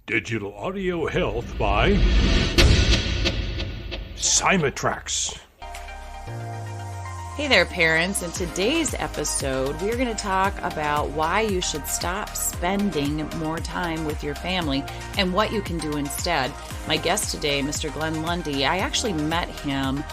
Digital audio health by Simatrax. Hey there, parents. In today's episode, we're going to talk about why you should stop spending more time with your family and what you can do instead. My guest today, Mr. Glenn Lundy, I actually met him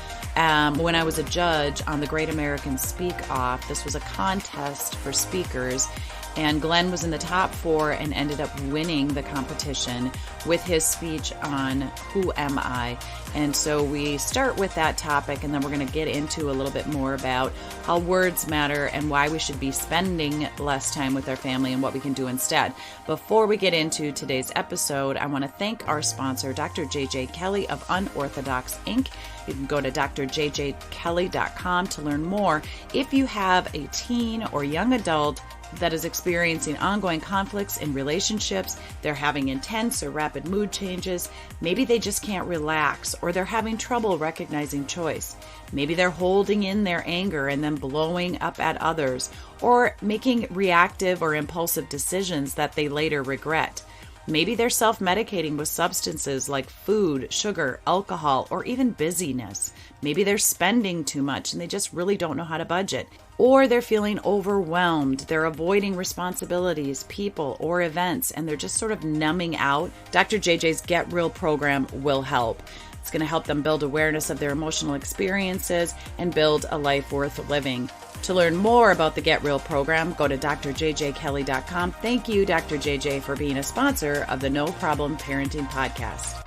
when I was a judge on the Great American Speak Off. This was a contest for speakers, and Glenn was in the top 4 and ended up winning the competition with his speech on Who Am I? And so we start with that topic, and then we're going to get into a little bit more about how words matter and why we should be spending less time with our family and what we can do instead. Before we get into today's episode, I want to thank our sponsor, Dr. JJ Kelly of Unorthodox Inc. You can go to drjjkelly.com to learn more. If you have a teen or young adult that is experiencing ongoing conflicts in relationships, they're having intense or rapid mood changes, maybe they just can't relax, or they're having trouble recognizing choice. Maybe they're holding in their anger and then blowing up at others, or making reactive or impulsive decisions that they later regret. Maybe they're self-medicating with substances like food, sugar, alcohol, or even busyness. Maybe they're spending too much and they just really don't know how to budget. Or they're feeling overwhelmed. They're avoiding responsibilities, people, or events, and they're just sort of numbing out. Dr. JJ's Get Real program will help. It's going to help them build awareness of their emotional experiences and build a life worth living. To learn more about the Get Real program, go to drjjkelly.com. Thank you, Dr. JJ, for being a sponsor of the No Problem Parenting Podcast.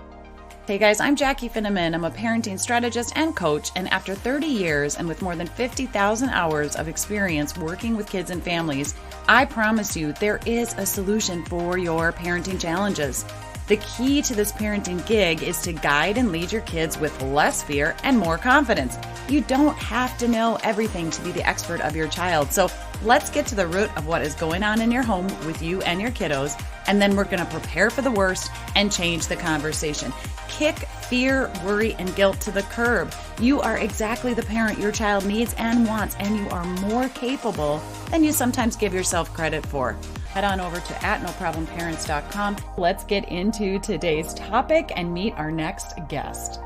Hey guys, I'm Jackie Finneman. I'm a parenting strategist and coach, and after 30 years and with more than 50,000 hours of experience working with kids and families, I promise you there is a solution for your parenting challenges. The key to this parenting gig is to guide and lead your kids with less fear and more confidence. You don't have to know everything to be the expert of your child. So let's get to the root of what is going on in your home with you and your kiddos, and then we're going to prepare for the worst and change the conversation. Kick fear, worry, and guilt to the curb. You are exactly the parent your child needs and wants, and you are more capable than you sometimes give yourself credit for. Head on over to @noproblemparents.com. Let's get into today's topic and meet our next guest.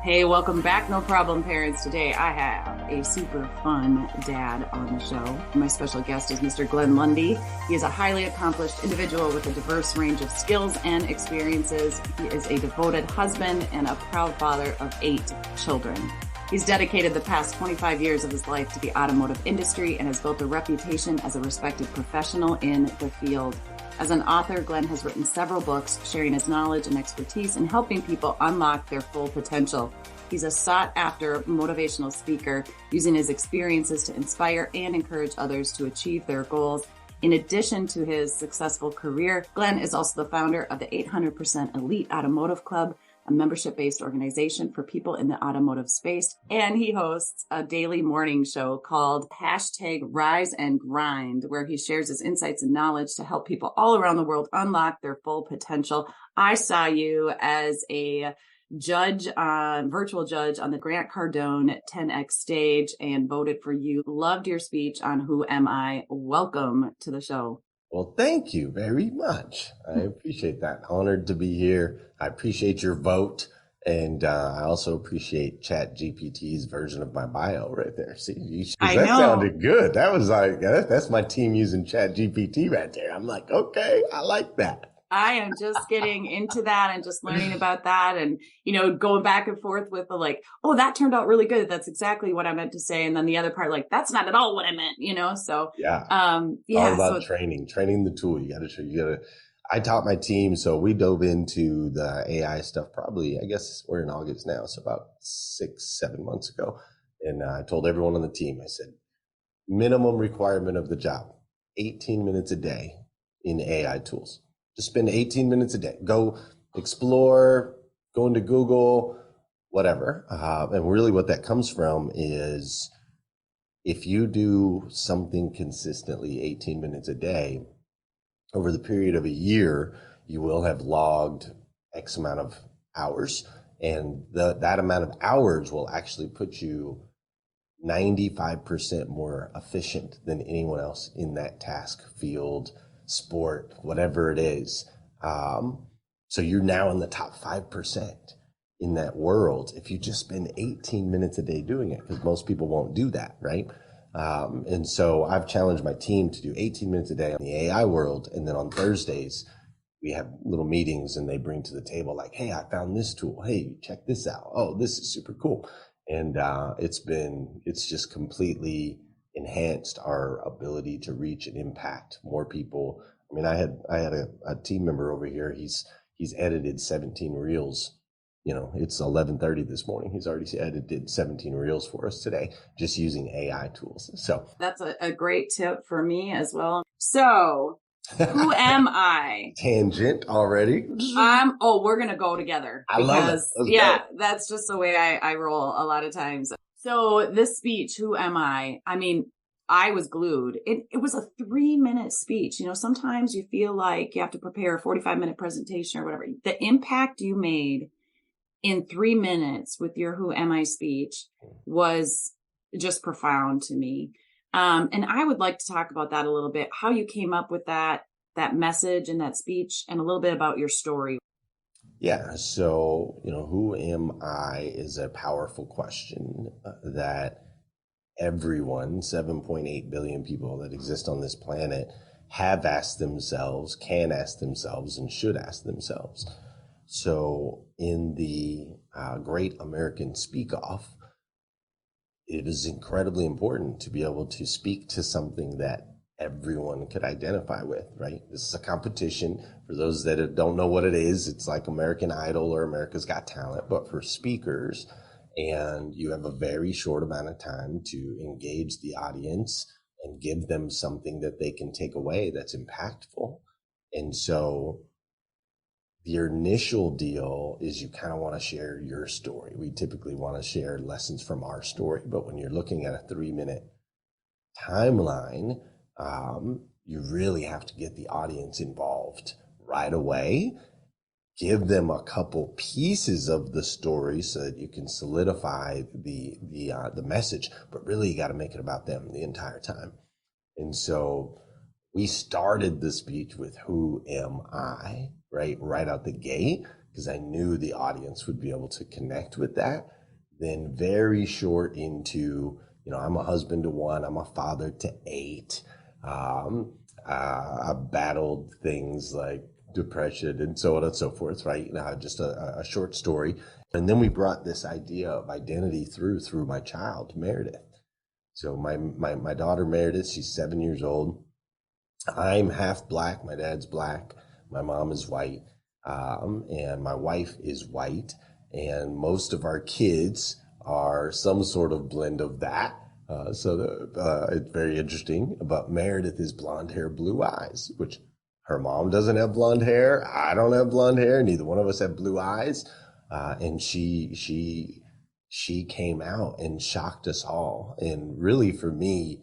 Hey, welcome back, No Problem Parents. Today I have a super fun dad on the show. My special guest is Mr. Glenn Lundy. He is a highly accomplished individual with a diverse range of skills and experiences. He is a devoted husband and a proud father of 8 children. He's dedicated the past 25 years of his life to the automotive industry and has built a reputation as a respected professional in the field. As an author, Glenn has written several books, sharing his knowledge and expertise in helping people unlock their full potential. He's a sought-after motivational speaker, using his experiences to inspire and encourage others to achieve their goals. In addition to his successful career, Glenn is also the founder of the 800% Elite Automotive Club, a membership-based organization for people in the automotive space. And he hosts a daily morning show called #Rise and Grind, where he shares his insights and knowledge to help people all around the world unlock their full potential. I saw you as a virtual judge on the Grant Cardone 10X stage and voted for you. Loved your speech on Who Am I? Welcome to the show. Well, thank you very much. I appreciate that. Honored to be here. I appreciate your vote. And I also appreciate ChatGPT's version of my bio right there. See, that sounded good. That was like, that's my team using ChatGPT right there. I'm like, okay, I like that. I am just getting into that and just learning about that and, going back and forth with the oh, that turned out really good. That's exactly what I meant to say. And then the other part, that's not at all what I meant, so. Yeah. All about training the tool. I taught my team. So we dove into the AI stuff probably, I guess we're in August now. So about 6-7 months ago. And I told everyone on the team, I said, minimum requirement of the job, 18 minutes a day in AI tools. Just spend 18 minutes a day. Go explore, go into Google, whatever. And really what that comes from is if you do something consistently 18 minutes a day, over the period of a year, you will have logged X amount of hours. And that amount of hours will actually put you 95% more efficient than anyone else in that task, field, sport, whatever it is. So you're now in the top 5% in that world if you just spend 18 minutes a day doing it, because most people won't do that, right? And so I've challenged my team to do 18 minutes a day on the AI world. And then on Thursdays, we have little meetings and they bring to the table like, hey, I found this tool. Hey, check this out. Oh, this is super cool. And it's just completely enhanced our ability to reach and impact more people. I mean, I had a team member over here. He's edited 17 reels. It's 11:30 this morning. He's already edited 17 reels for us today, just using AI tools. So that's a great tip for me as well. So who am I? Tangent already. We're going to go together. I love it. That's just the way I roll a lot of times. So this speech, who am I? I mean, I was glued. It was a 3-minute speech. Sometimes you feel like you have to prepare a 45-minute presentation or whatever. The impact you made in 3 minutes with your Who Am I speech was just profound to me. And I would like to talk about that a little bit, how you came up with that message and that speech, and a little bit about your story. Yeah. So, who am I is a powerful question that everyone, 7.8 billion people that exist on this planet, have asked themselves, can ask themselves, and should ask themselves. So in the Great American Speak Off, it is incredibly important to be able to speak to something that everyone could identify with, right? This is a competition. For those that don't know what it is, it's like American Idol or America's Got Talent, but for speakers. And you have a very short amount of time to engage the audience and give them something that they can take away that's impactful. And so your initial deal is you kind of want to share your story. We typically want to share lessons from our story, but when you're looking at a 3-minute timeline, you really have to get the audience involved right away. Give them a couple pieces of the story so that you can solidify the message, but really you got to make it about them the entire time. And so we started the speech with who am I, right out the gate, because I knew the audience would be able to connect with that. Then very short into, I'm a husband to 1, I'm a father to 8. I battled things like depression and so on and so forth, right? Just a short story. And then we brought this idea of identity through my child, Meredith. So my daughter, Meredith, she's 7 years old. I'm half black. My dad's black. My mom is white. And my wife is white. And most of our kids are some sort of blend of that. So it's very interesting. But Meredith is blonde hair, blue eyes, which her mom doesn't have blonde hair. I don't have blonde hair. Neither one of us have blue eyes. And she came out and shocked us all. And really for me,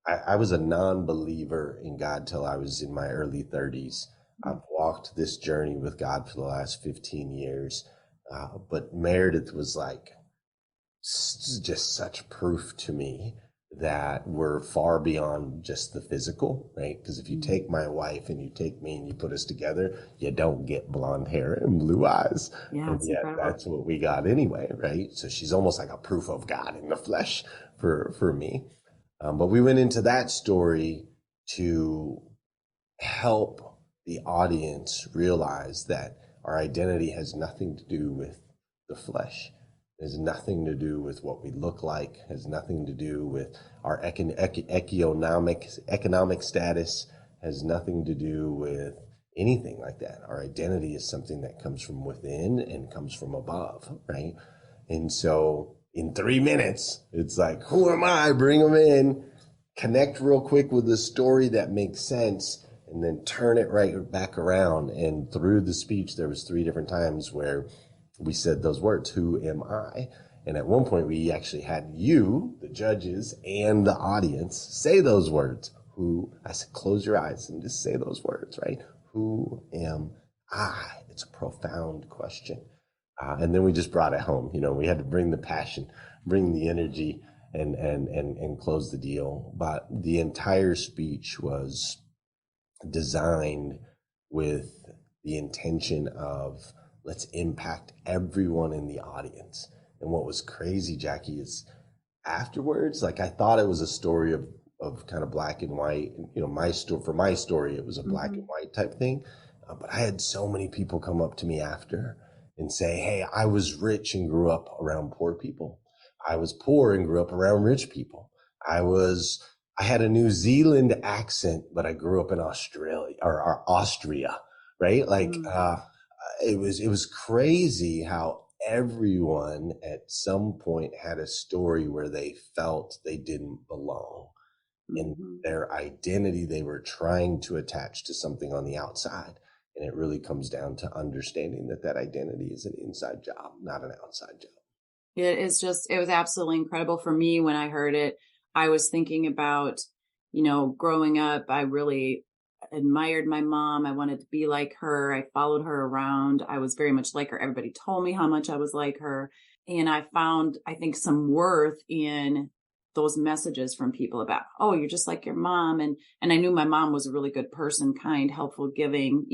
I was a non-believer in God till I was in my early 30s. I've walked this journey with God for the last 15 years. But Meredith was like just such proof to me that we're far beyond just the physical, right? Because if you take my wife and you take me and you put us together, you don't get blonde hair and blue eyes. Yeah, and yet that's what we got anyway, right? So she's almost like a proof of God in the flesh for me. But we went into that story to help the audience realize that our identity has nothing to do with the flesh. It has nothing to do with what we look like, has nothing to do with our economic status, has nothing to do with anything like that. Our identity is something that comes from within and comes from above, right? And so in 3 minutes, it's like, who am I? Bring them in, connect real quick with a story that makes sense, and then turn it right back around. And through the speech, there was 3 different times where we said those words, who am I? And at one point, we actually had you, the judges, and the audience say those words. I said, close your eyes and just say those words, right? Who am I? It's a profound question. And then we just brought it home. We had to bring the passion, bring the energy, and close the deal. But the entire speech was designed with the intention of let's impact everyone in the audience. And what was crazy, Jackie, is afterwards, like I thought it was a story of kind of black and white. You know, my story, for my story, it was a black and white type thing. But I had so many people come up to me after and say, hey, I was rich and grew up around poor people. I was poor and grew up around rich people. I had a New Zealand accent, but I grew up in Australia or Austria, right? Like, it was crazy how everyone at some point had a story where they felt they didn't belong. In their identity they were trying to attach to something on the outside. And it really comes down to understanding that identity is an inside job, not an outside job. It was absolutely incredible for me when I heard it. I was thinking about, growing up, I really admired my mom. I wanted to be like her. I followed her around. I was very much like her. Everybody told me how much I was like her. And I found, I think, some worth in those messages from people about, oh, you're just like your mom. And I knew my mom was a really good person, kind, helpful, giving,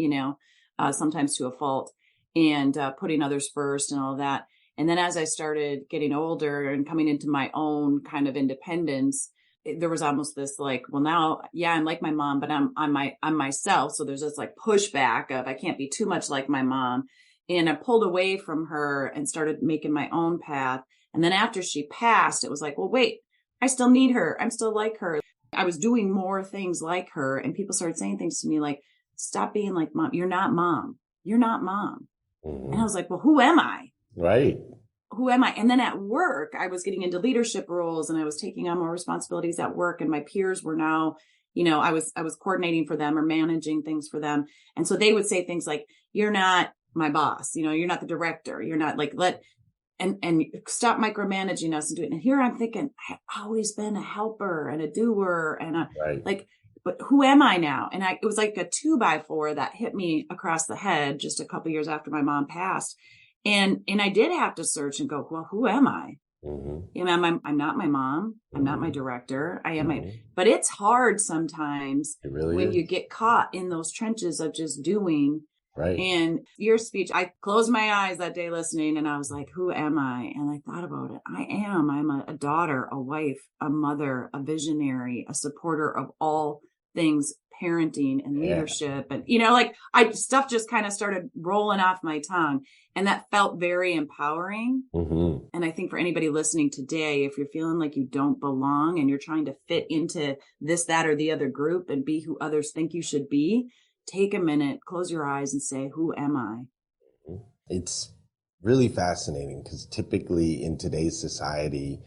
sometimes to a fault, and putting others first and all that. And then as I started getting older and coming into my own kind of independence, there was almost this like, well, now, yeah, I'm like my mom, but I'm myself. So there's this like pushback of I can't be too much like my mom. And I pulled away from her and started making my own path. And then after she passed, it was like, well, wait, I still need her. I'm still like her. I was doing more things like her. And people started saying things to me like, stop being like mom. You're not mom. You're not mom. And I was like, well, who am I? Right. Who am I? And then at work, I was getting into leadership roles and I was taking on more responsibilities at work. And my peers were now, I was coordinating for them or managing things for them. And so they would say things like, you're not my boss, you're not the director. You're not like, and stop micromanaging us and do it. And here I'm thinking, I've always been a helper and a doer and but who am I now? And it was like a 2x4 that hit me across the head just a couple of years after my mom passed. And I did have to search and go, well, who am I? I'm not my mom. I'm not my director. I am but it's hard sometimes when you get caught in those trenches of just doing. Right. And your speech, I closed my eyes that day listening and I was like, who am I? And I thought about it. I'm a daughter, a wife, a mother, a visionary, a supporter of all things parenting and leadership. And, stuff just kind of started rolling off my tongue, and that felt very empowering. And I think for anybody listening today, if you're feeling like you don't belong and you're trying to fit into this, that, or the other group and be who others think you should be, take a minute, close your eyes and say, who am I? It's really fascinating because typically in today's society,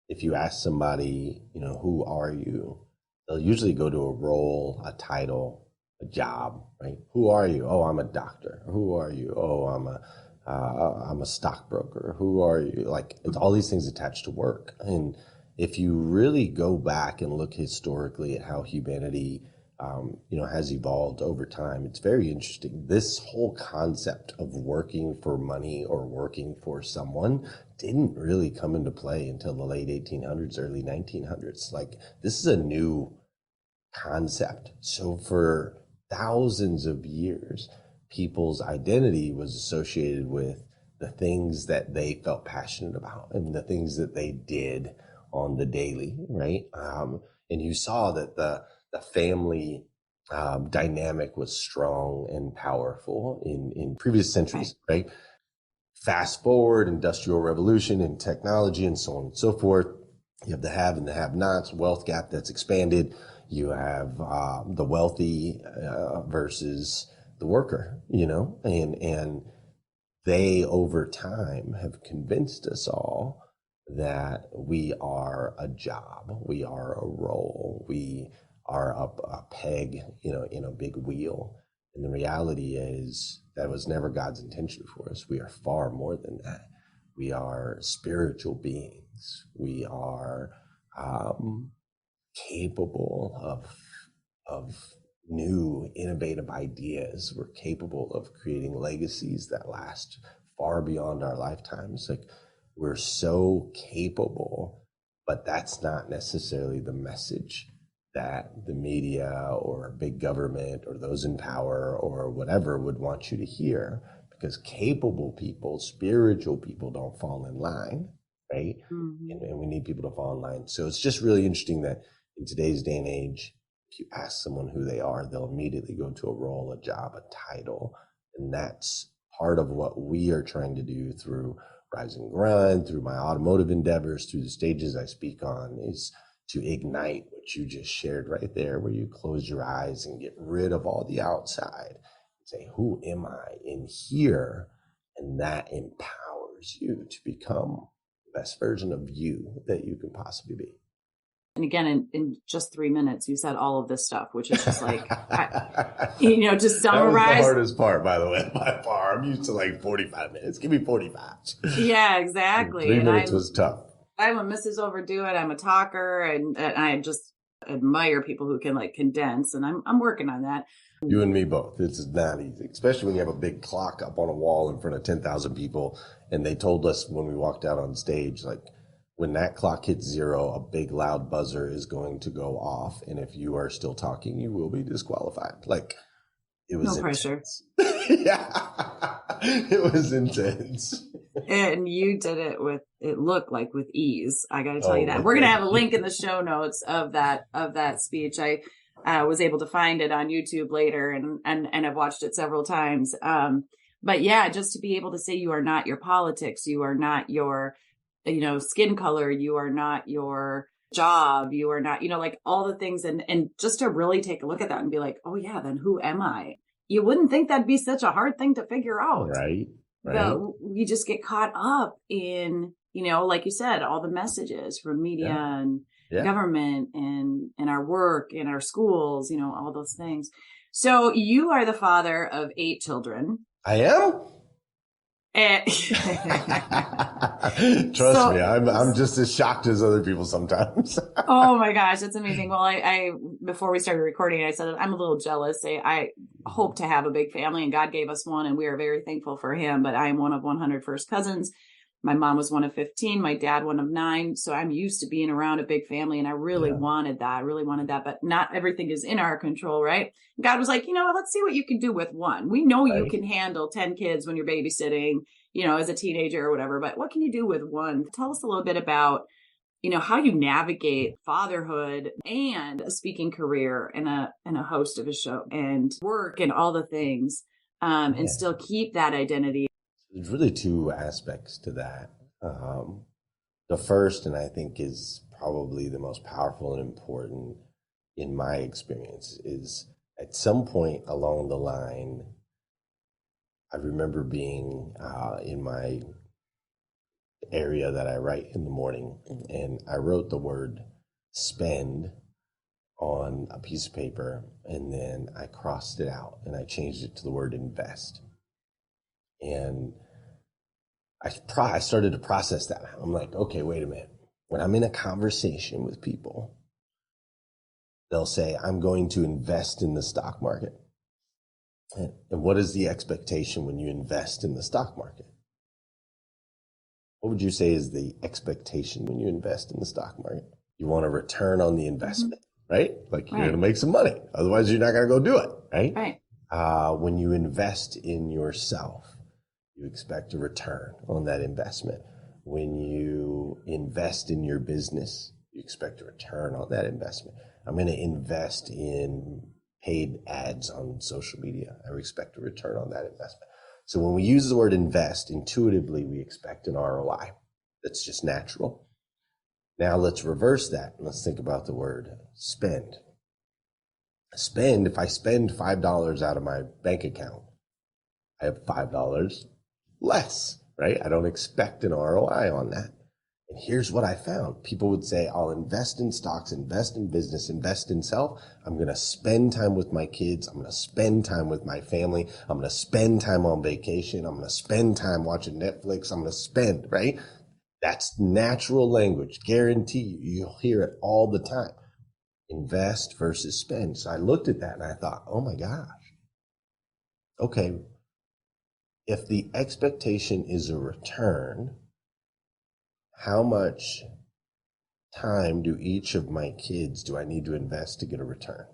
if you ask somebody, who are you? They'll usually go to a role, a title, a job, right? Who are you? Oh, I'm a doctor. Who are you? Oh, I'm a stockbroker. Who are you? Like, it's all these things attached to work. And if you really go back and look historically at how humanity has evolved over time, it's very interesting. This whole concept of working for money or working for someone didn't really come into play until the late 1800s, early 1900s. Like, this is a new concept. So for thousands of years, people's identity was associated with the things that they felt passionate about and the things that they did on the daily, right? And you saw that the family dynamic was strong and powerful in previous centuries, right? Fast forward, Industrial Revolution and technology and so on and so forth. You have the have and the have-nots, wealth gap that's expanded. You have the wealthy versus the worker, and they over time have convinced us all that we are a job, we are a role, we are a peg, in a big wheel. And the reality is that was never God's intention for us. We are far more than that. We are spiritual beings. We are capable of new, innovative ideas. We're capable of creating legacies that last far beyond our lifetimes. Like, we're so capable, but that's not necessarily the message that the media or big government or those in power or whatever would want you to hear, because capable people, spiritual people don't fall in line, right? Mm-hmm. And we need people to fall in line. So it's just really interesting that in today's day and age, if you ask someone who they are, they'll immediately go to a role, a job, a title. And that's part of what we are trying to do through Rise and Grind, through my automotive endeavors, through the stages I speak on, is to ignite what you just shared right there, where you close your eyes and get rid of all the outside and say, who am I in here? And that empowers you to become the best version of you that you can possibly be. And again, in just 3 minutes, you said all of this stuff, which is just like, to summarize. That was the hardest part, by the way, by far. I'm used to like 45 minutes. Give me 45. Yeah, exactly. 3 minutes was tough. I'm a Mrs. Overdo It. I'm a talker, and I just admire people who can like condense, and I'm working on that. You and me both. It's not easy, especially when you have a big clock up on a wall in front of 10,000 people. And they told us when we walked out on stage, like, when that clock hits 0, a big loud buzzer is going to go off. And if you are still talking, you will be disqualified. Like, it was no pressure. Yeah, it was intense. And you did it it looked like with ease. I got to tell you that. We're going to have a link in the show notes of that speech. I was able to find it on YouTube later and I've watched it several times. But yeah, just to be able to say you are not your politics, you are not your skin color, you are not your job, you are not, like all the things. And just to really take a look at that and be like, oh yeah, then who am I? You wouldn't think that'd be such a hard thing to figure out. Right. But we just get caught up in, like you said, all the messages from media and government and our work and our schools, all those things. So you are the father of 8 children. I am? Trust me, I'm just as shocked as other people sometimes. Oh my gosh, that's amazing. Well, I before we started recording, I said I'm a little jealous. I hope to have a big family, and God gave us one, and we are very thankful for Him. But I am one of 100 first cousins. My mom was one of 15. My dad one of 9. So I'm used to being around a big family, and I really wanted that. I really wanted that, but not everything is in our control, right? God was like, let's see what you can do with one. We know you can handle 10 kids when you're babysitting, as a teenager or whatever, but what can you do with one? Tell us a little bit about, how you navigate fatherhood and a speaking career and a host of a show and work and all the things, and still keep that identity. There's really 2 aspects to that. The first, and I think is probably the most powerful and important in my experience, is at some point along the line, I remember being in my area that I write in the morning, and I wrote the word spend on a piece of paper, and then I crossed it out and I changed it to the word invest. And I started to process that. I'm like, okay, wait a minute. When I'm in a conversation with people, they'll say, I'm going to invest in the stock market. And what is the expectation when you invest in the stock market? What would you say is the expectation when you invest in the stock market? You want a return on the investment, right? Like you're going to make some money. Otherwise, you're not going to go do it, right? Right. When you invest in yourself, you expect a return on that investment. When you invest in your business, you expect a return on that investment. I'm going to invest in paid ads on social media. I expect a return on that investment. So when we use the word invest, intuitively, we expect an ROI. That's just natural. Now let's reverse that. Let's think about the word spend. If I spend $5 out of my bank account, I have $5 less, right? I don't expect an ROI on that. And here's what I found. People would say, I'll invest in stocks, invest in business, invest in self. I'm going to spend time with my kids. I'm going to spend time with my family. I'm going to spend time on vacation. I'm going to spend time watching Netflix. I'm going to spend, right? That's natural language. Guarantee you, you'll hear it all the time. Invest versus spend. So I looked at that and I thought, oh my gosh. Okay. If the expectation is a return, how much time do each of my kids do I need to invest to get a return?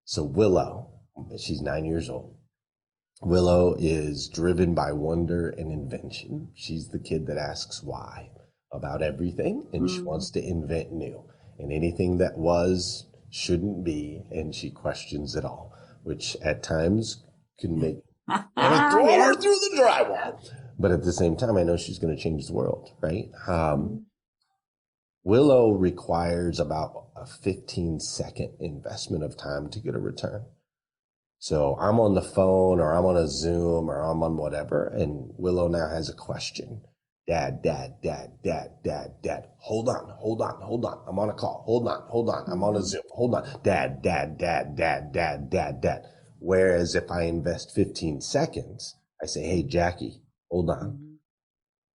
So Willow, she's 9 years old. Willow is driven by wonder and invention. She's the kid that asks why about everything, and she wants to invent new. And anything that was shouldn't be, and she questions it all, which at times can make throw her through the drywall. But at the same time, I know she's going to change the world, right? Willow requires about a 15-second investment of time to get a return. So I'm on the phone or I'm on a Zoom or I'm on whatever, and Willow now has a question. Dad, hold on. I'm on a call. Hold on. I'm on a Zoom. Hold on. Dad. Whereas if I invest 15 seconds, I say, hey, Jackie, hold on.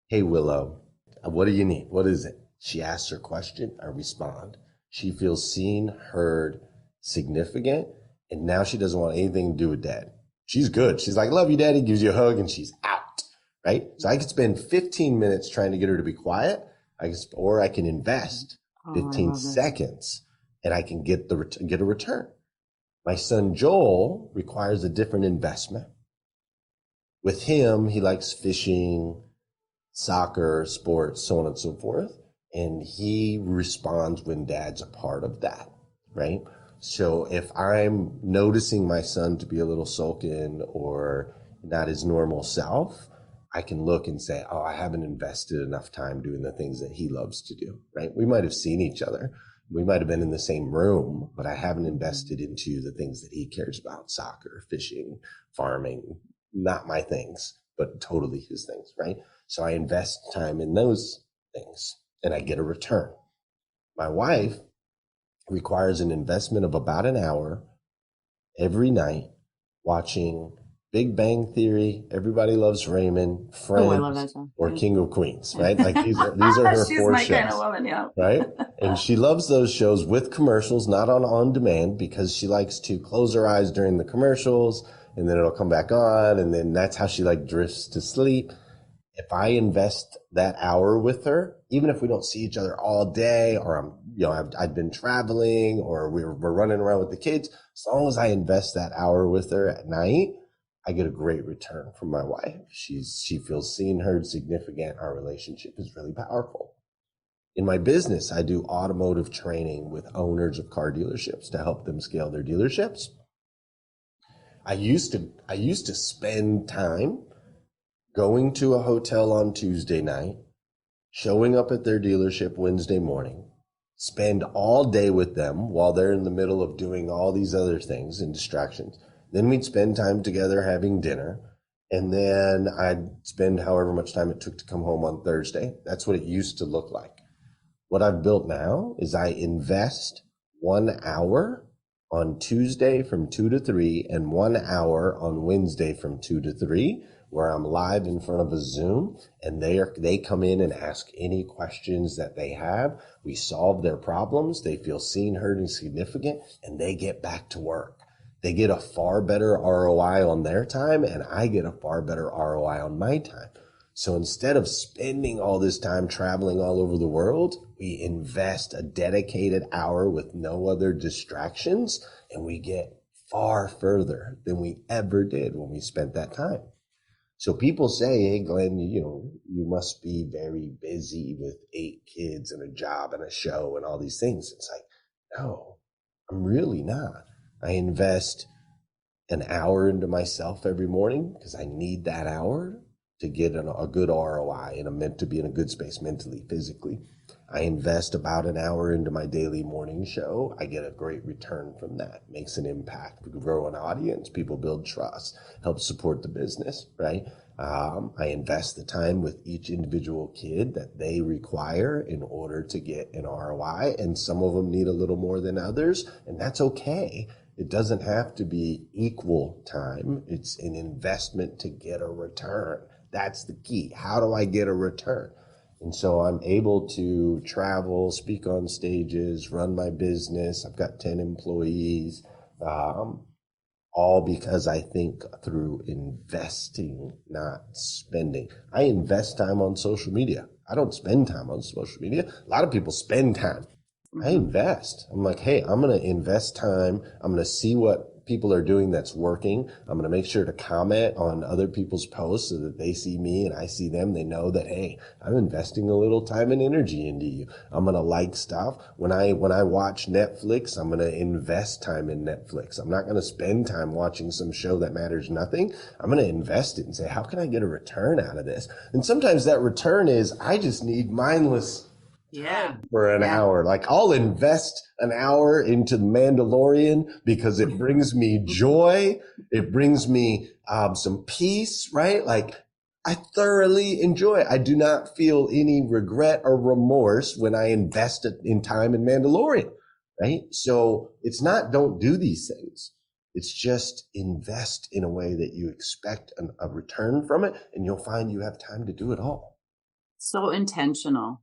Hey, Willow, what do you need? What is it? She asks her question. I respond. She feels seen, heard, significant. And now she doesn't want anything to do with Dad. She's good. She's like, love you, Daddy, gives you a hug, and she's out, right? So I could spend 15 minutes trying to get her to be quiet, or I can invest 15 seconds, and I can get a return. My son Joel requires a different investment. With him, he likes fishing, soccer, sports, so on and so forth, and he responds when Dad's a part of that, right? So if I'm noticing my son to be a little sullen or not his normal self, I can look and say, oh, I haven't invested enough time doing the things that he loves to do, right? We might have seen each other. We might have been in the same room, but I haven't invested into the things that he cares about: soccer, fishing, farming, not my things, but totally his things, right? So I invest time in those things and I get a return. My wife requires an investment of about an hour every night watching Big Bang Theory, Everybody Loves Raymond, Friends, or King of Queens, right? Like these are her She's four my shows, kind of woman, yeah. right? And she loves those shows with commercials, not on demand, because she likes to close her eyes during the commercials, and then it'll come back on, and then that's how she like drifts to sleep. If I invest that hour with her, even if we don't see each other all day, or I've been traveling, or we're running around with the kids, as long as I invest that hour with her at night, I get a great return from my wife. She feels seen, heard, significant. Our relationship is really powerful. In my business, I do automotive training with owners of car dealerships to help them scale their dealerships. I used to spend time going to a hotel on Tuesday night, showing up at their dealership Wednesday morning, spend all day with them while they're in the middle of doing all these other things and distractions. Then we'd spend time together having dinner, and then I'd spend however much time it took to come home on Thursday. That's what it used to look like. What I've built now is I invest 1 hour on Tuesday from 2 to 3 and 1 hour on Wednesday from 2 to 3, where I'm live in front of a Zoom, and they come in and ask any questions that they have. We solve their problems. They feel seen, heard, and significant, and they get back to work. They get a far better ROI on their time, and I get a far better ROI on my time. So instead of spending all this time traveling all over the world, we invest a dedicated hour with no other distractions, and we get far further than we ever did when we spent that time. So people say, hey, Glenn, you must be very busy with 8 kids and a job and a show and all these things. It's like, no, I'm really not. I invest an hour into myself every morning because I need that hour to get a good ROI, and I'm meant to be in a good space mentally, physically. I invest about an hour into my daily morning show. I get a great return from that. Makes an impact. We grow an audience. People build trust. Help support the business, right? I invest the time with each individual kid that they require in order to get an ROI. And some of them need a little more than others, and that's okay. It doesn't have to be equal time. It's an investment to get a return. That's the key. How do I get a return? And so I'm able to travel, speak on stages, run my business. I've got 10 employees, all because I think through investing, not spending. I invest time on social media. I don't spend time on social media. A lot of people spend time. I invest. I'm like, hey, I'm going to invest time. I'm going to see what people are doing that's working. I'm going to make sure to comment on other people's posts so that they see me and I see them. They know that, hey, I'm investing a little time and energy into you. I'm going to like stuff. When I watch Netflix, I'm going to invest time in Netflix. I'm not going to spend time watching some show that matters nothing. I'm going to invest it and say, how can I get a return out of this? And sometimes that return is, I just need mindless for an hour. Like, I'll invest an hour into The Mandalorian because it brings me joy. It brings me some peace, right? Like, I thoroughly enjoy it. I do not feel any regret or remorse when I invest in time in Mandalorian, right? So it's not don't do these things. It's just invest in a way that you expect a return from it, and you'll find you have time to do it all. So intentional.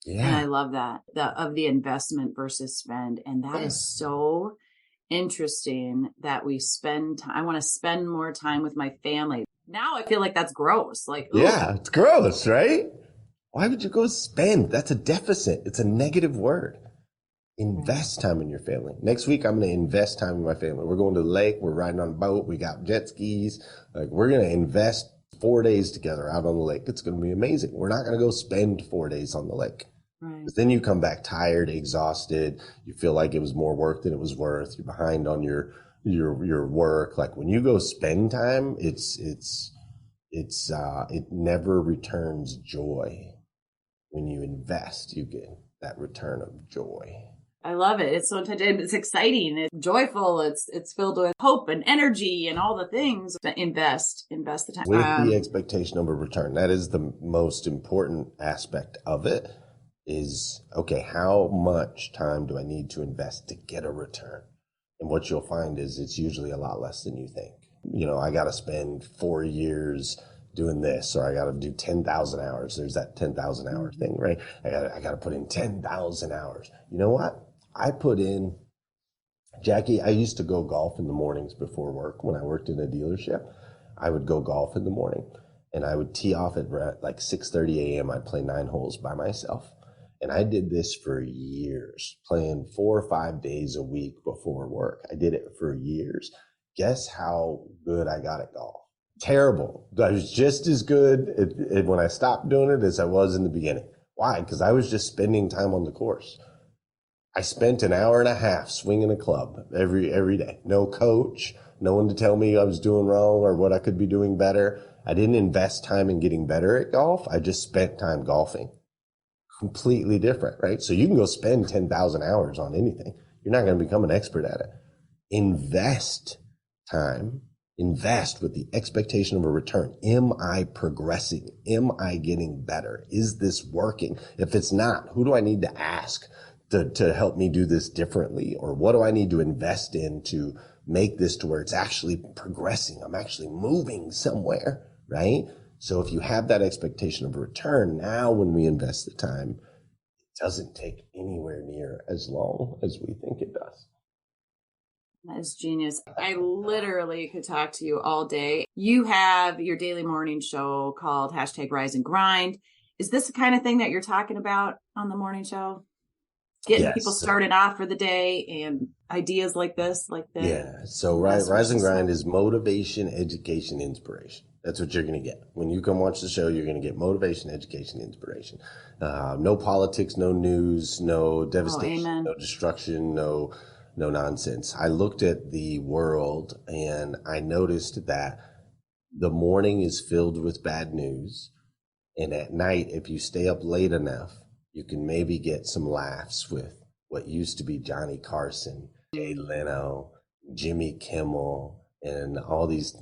Yeah. And I love that, of the investment versus spend. And that is so interesting that we spend time. I want to spend more time with my family. Now I feel like that's gross. Like, ooh. Yeah, it's gross, right? Why would you go spend? That's a deficit. It's a negative word. Invest time in your family. Next week, I'm going to invest time in my family. We're going to the lake. We're riding on a boat. We got jet skis. Like, we're going to invest 4 days together out on the lake. It's going to be amazing. We're not going to go spend 4 days on the lake. Right. Because then you come back tired, exhausted. You feel like it was more work than it was worth. You're behind on your work. Like, when you go spend time, it never returns joy. When you invest, you get that return of joy. I love it. It's so intentional. It's exciting. It's joyful. It's filled with hope and energy and all the things. Invest the time. With the expectation of a return. That is the most important aspect of it. Is, okay, how much time do I need to invest to get a return? And what you'll find is it's usually a lot less than you think. You know, I got to spend 4 years doing this, or I got to do 10,000 hours. There's that 10,000 hour thing, right? I got to put in 10,000 hours. You know what? I put in, Jackie, I used to go golf in the mornings before work. When I worked in a dealership, I would go golf in the morning, and I would tee off at like 6:30 a.m. I'd play 9 holes by myself. And I did this for years, playing 4 or 5 days a week before work. I did it for years. Guess how good I got at golf? Terrible. I was just as good when I stopped doing it as I was in the beginning. Why? Because I was just spending time on the course. I spent an hour and a half swinging a club every day. No coach, no one to tell me I was doing wrong or what I could be doing better. I didn't invest time in getting better at golf. I just spent time golfing. Completely different, right? So you can go spend 10,000 hours on anything. You're not going to become an expert at it. Invest time. Invest with the expectation of a return. Am I progressing? Am I getting better? Is this working? If it's not, who do I need to ask to help me do this differently? Or what do I need to invest in to make this to where it's actually progressing? I'm actually moving somewhere, right? So if you have that expectation of a return, now when we invest the time, it doesn't take anywhere near as long as we think it does. That is genius. I literally could talk to you all day. You have your daily morning show called #Rise and Grind. Is this the kind of thing that you're talking about on the morning show? Getting people started off for the day and ideas like this, Yeah. So Rise and Grind is motivation, education, inspiration. That's what you're going to get. When you come watch the show, you're going to get motivation, education, inspiration. No politics, no news, no devastation, no destruction, no nonsense. I looked at the world and I noticed that the morning is filled with bad news. And at night, if you stay up late enough, you can maybe get some laughs with what used to be Johnny Carson, Jay Leno, Jimmy Kimmel, and all these,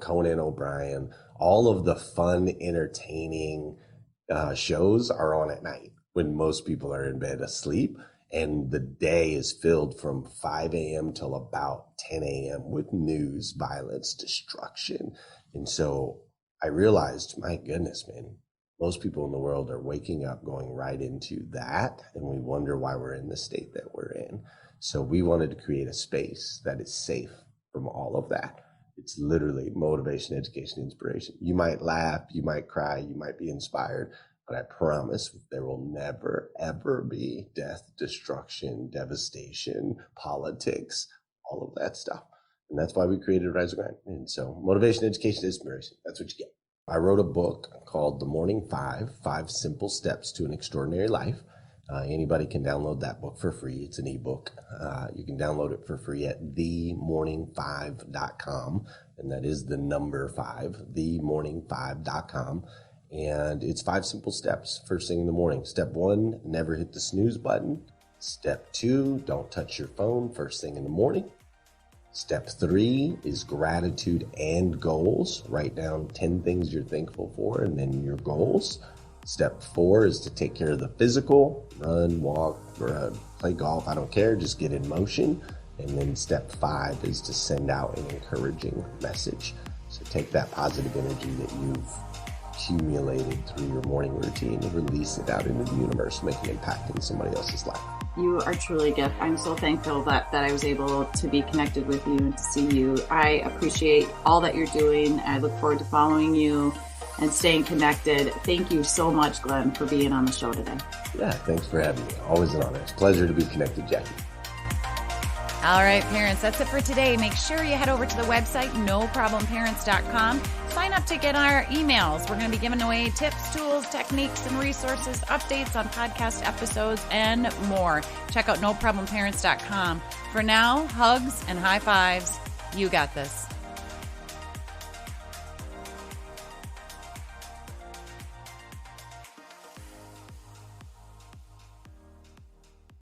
Conan O'Brien. All of the fun, entertaining shows are on at night when most people are in bed asleep. And the day is filled from 5 a.m. till about 10 a.m. with news, violence, destruction. And so I realized, my goodness, man, most people in the world are waking up going right into that. And we wonder why we're in the state that we're in. So we wanted to create a space that is safe, from all of that. It's literally motivation, education, inspiration. You might laugh, you might cry, you might be inspired, but I promise there will never, ever be death, destruction, devastation, politics, all of that stuff. And that's why we created Rise and Grind. And so motivation, education, inspiration, that's what you get. I wrote a book called The Morning Five, 5 Simple Steps to an Extraordinary Life. Anybody can download that book for free. It's an ebook. You can download it for free at themorning5.com. And that is the number 5, themorning5.com. And it's 5 simple steps first thing in the morning. Step 1, never hit the snooze button. Step 2, don't touch your phone first thing in the morning. Step 3 is gratitude and goals. Write down 10 things you're thankful for and then your goals. Step 4 is to take care of the physical, run, walk, or play golf. I don't care. Just get in motion. And then step 5 is to send out an encouraging message. So take that positive energy that you've accumulated through your morning routine and release it out into the universe, make an impact in somebody else's life. You are truly a gift. I'm so thankful that I was able to be connected with you and to see you. I appreciate all that you're doing. I look forward to following you and staying connected. Thank you so much, Glenn, for being on the show today. Yeah, thanks for having me. Always an honor. It's a pleasure to be connected, Jackie. All right, parents, that's it for today. Make sure you head over to the website, noproblemparents.com. Sign up to get our emails. We're going to be giving away tips, tools, techniques, and resources, updates on podcast episodes, and more. Check out noproblemparents.com. For now, hugs and high fives. You got this.